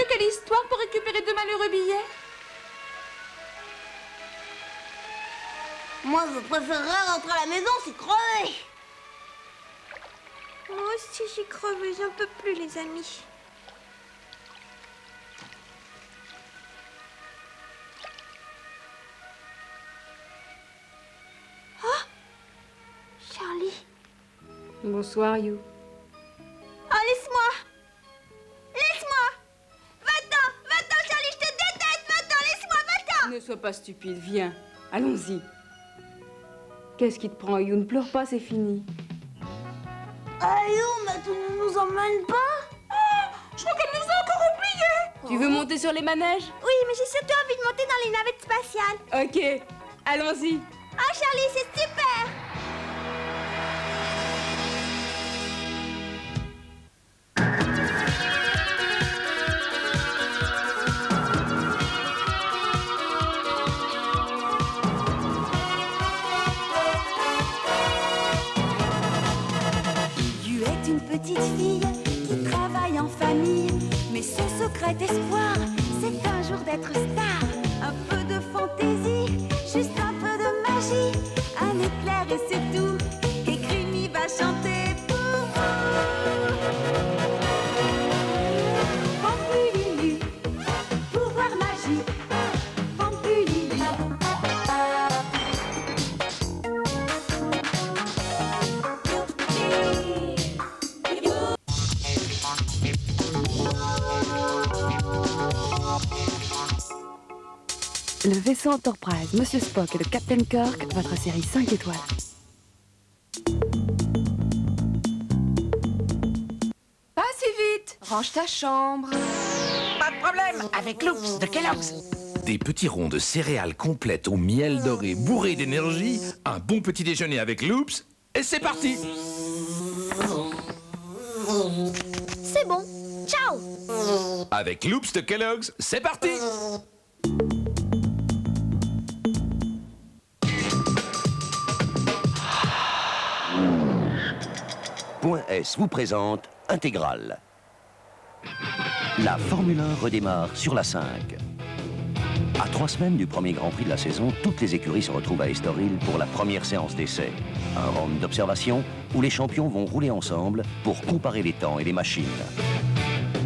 Dieu, quelle histoire pour récupérer de malheureux billets. Moi, je préférerais rentrer à la maison, c'est crevé. Moi aussi, j'ai crevé, j'en peux plus, les amis. Oh, Charlie. Bonsoir, You. Oh, laisse-moi. Laisse-moi. Va-t'en, Charlie, je te déteste. Va-t'en, laisse-moi, va-t'en. Ne sois pas stupide, viens. Allons-y. Qu'est-ce qui te prend, You? Ne pleure pas, c'est fini. Ayou, mais tu ne nous emmènes pas? Je crois qu'elle nous a encore oubliés. Tu veux monter sur les manèges? Oui, mais j'ai surtout envie de monter dans les navettes spatiales. Ok, allons-y. Oh, Charlie, c'est super. Une petite fille qui travaille en famille, mais son secret espoir, c'est un jour d'être star. Un peu de fantaisie, juste un peu de magie, un éclair et c'est tout. Et Crimi va chanter pour vous. Pampululu, pouvoir magique, Pampululu. Le vaisseau Enterprise, Monsieur Spock et le Captain Kirk, votre série 5 étoiles. Pas si vite. Range ta chambre. Pas de problème, avec Loops de Kellogg's. Des petits ronds de céréales complètes au miel doré bourrés d'énergie, un bon petit déjeuner avec Loops, et c'est parti! C'est bon. Ciao. Avec Loops de Kellogg's, c'est parti! Point S vous présente Intégrale. La Formule 1 redémarre sur la 5. À 3 semaines du premier Grand Prix de la saison, toutes les écuries se retrouvent à Estoril pour la première séance d'essai. Un round d'observation où les champions vont rouler ensemble pour comparer les temps et les machines.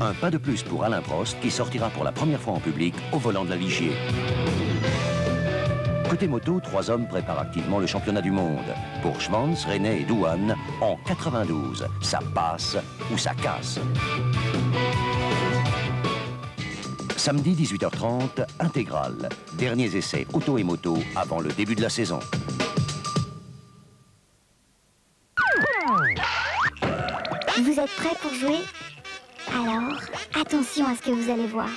Un pas de plus pour Alain Prost qui sortira pour la première fois en public au volant de la Ligier. Côté moto, 3 hommes préparent activement le championnat du monde. Pour Schwanz, René et Douane, en 92, ça passe ou ça casse. Samedi 18h30, Intégrale. Derniers essais auto et moto avant le début de la saison. Vous êtes prêts pour jouer? Alors, attention à ce que vous allez voir.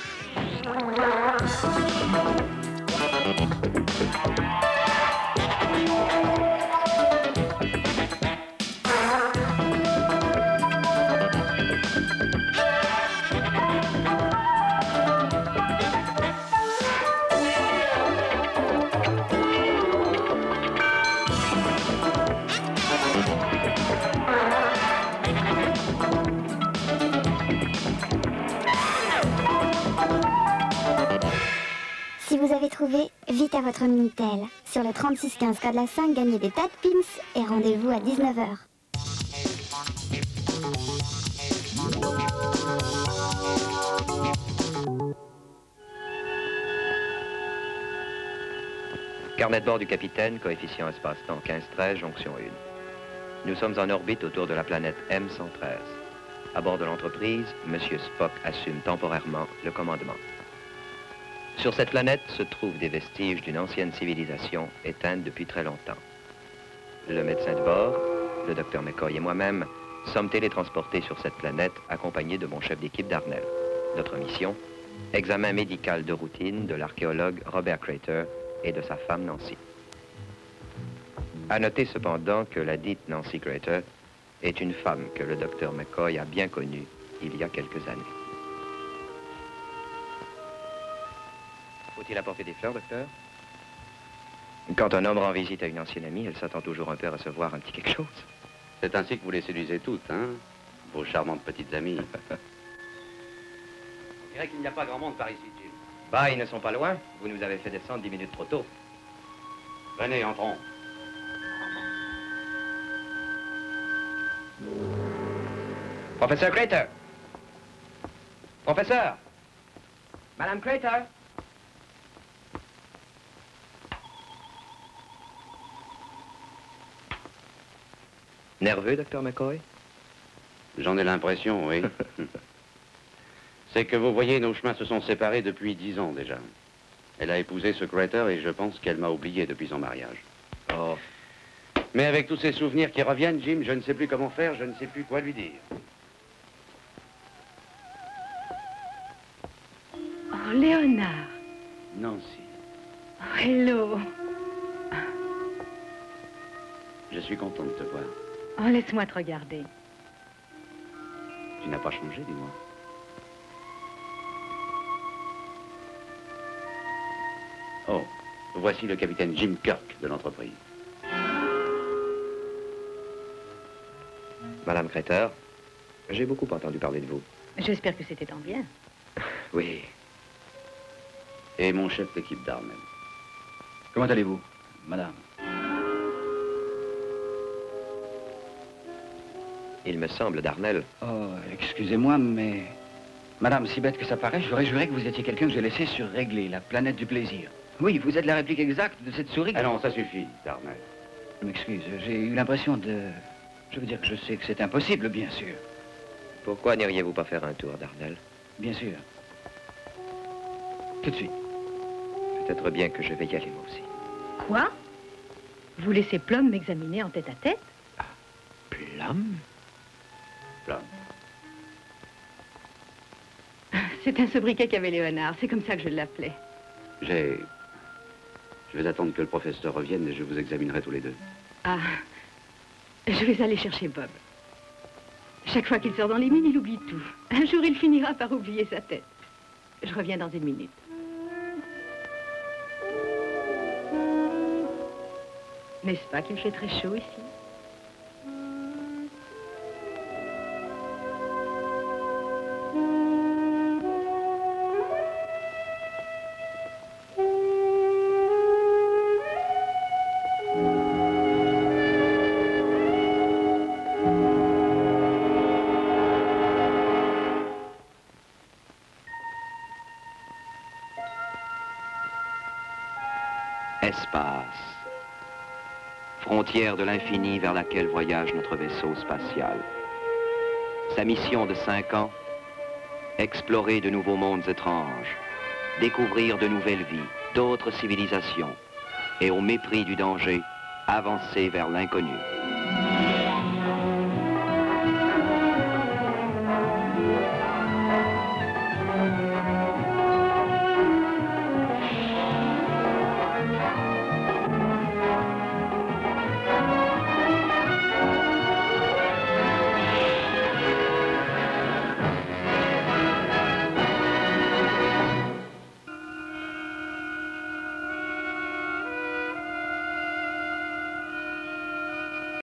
Si vous avez trouvé, vite à votre Minitel. Sur le 3615 code la 5, gagnez des tas de pins et rendez-vous à 19h. Carnet de bord du capitaine, coefficient espace-temps 15-13, jonction 1. Nous sommes en orbite autour de la planète M113. À bord de l'entreprise, M. Spock assume temporairement le commandement. Sur cette planète se trouvent des vestiges d'une ancienne civilisation éteinte depuis très longtemps. Le médecin de bord, le docteur McCoy et moi-même sommes télétransportés sur cette planète accompagnés de mon chef d'équipe Darnell. Notre mission, examen médical de routine de l'archéologue Robert Crater et de sa femme Nancy. À noter cependant que la dite Nancy Crater est une femme que le docteur McCoy a bien connue il y a quelques années. Faut-il apporter des fleurs, docteur? Quand un homme rend visite à une ancienne amie, elle s'attend toujours un peu à recevoir un petit quelque chose. C'est ainsi que vous les séduisez toutes, hein? Vos charmantes petites amies. Je dirais qu'il n'y a pas grand monde par ici, Jim. Bah, ils ne sont pas loin. Vous nous avez fait descendre 10 minutes trop tôt. Venez, entrons. Professeur Crater. Professeur. Madame Crater. Nerveux, docteur McCoy? J'en ai l'impression, oui. C'est que vous voyez, nos chemins se sont séparés depuis 10 ans déjà. Elle a épousé ce Crater et je pense qu'elle m'a oublié depuis son mariage. Oh. Mais avec tous ces souvenirs qui reviennent, Jim, je ne sais plus comment faire, je ne sais plus quoi lui dire. Oh, Léonard. Nancy. Oh, hello. Je suis content de te voir. Oh, laisse-moi te regarder. Tu n'as pas changé, dis-moi. Oh, voici le capitaine Jim Kirk de l'entreprise. Madame Crater, j'ai beaucoup entendu parler de vous. J'espère que c'était en bien. Oui. Et mon chef d'équipe d'Armel. Comment allez-vous, madame? Il me semble, Darnell. Oh, excusez-moi, mais... Madame, si bête que ça paraît, j'aurais juré que vous étiez quelqu'un que j'ai laissé sur Réglé, la planète du plaisir. Oui, vous êtes la réplique exacte de cette souris. Ah non, ça suffit, Darnell. Je m'excuse, j'ai eu l'impression de... Je veux dire que je sais que c'est impossible, bien sûr. Pourquoi n'iriez-vous pas faire un tour, Darnell? Bien sûr. Tout de suite. Peut-être bien que je vais y aller, moi aussi. Quoi? Vous laissez Plum m'examiner en tête à tête? Plum? Plum. C'est un sobriquet qu'avait Léonard, c'est comme ça que je l'appelais. Je vais attendre que le professeur revienne et je vous examinerai tous les deux. Ah, je vais aller chercher Bob. Chaque fois qu'il sort dans les mines, il oublie tout. Un jour, il finira par oublier sa tête. Je reviens dans 1 minute. N'est-ce pas qu'il fait très chaud ici? Espace. Frontière de l'infini vers laquelle voyage notre vaisseau spatial. Sa mission de 5 ans, explorer de nouveaux mondes étranges, découvrir de nouvelles vies, d'autres civilisations, et au mépris du danger, avancer vers l'inconnu.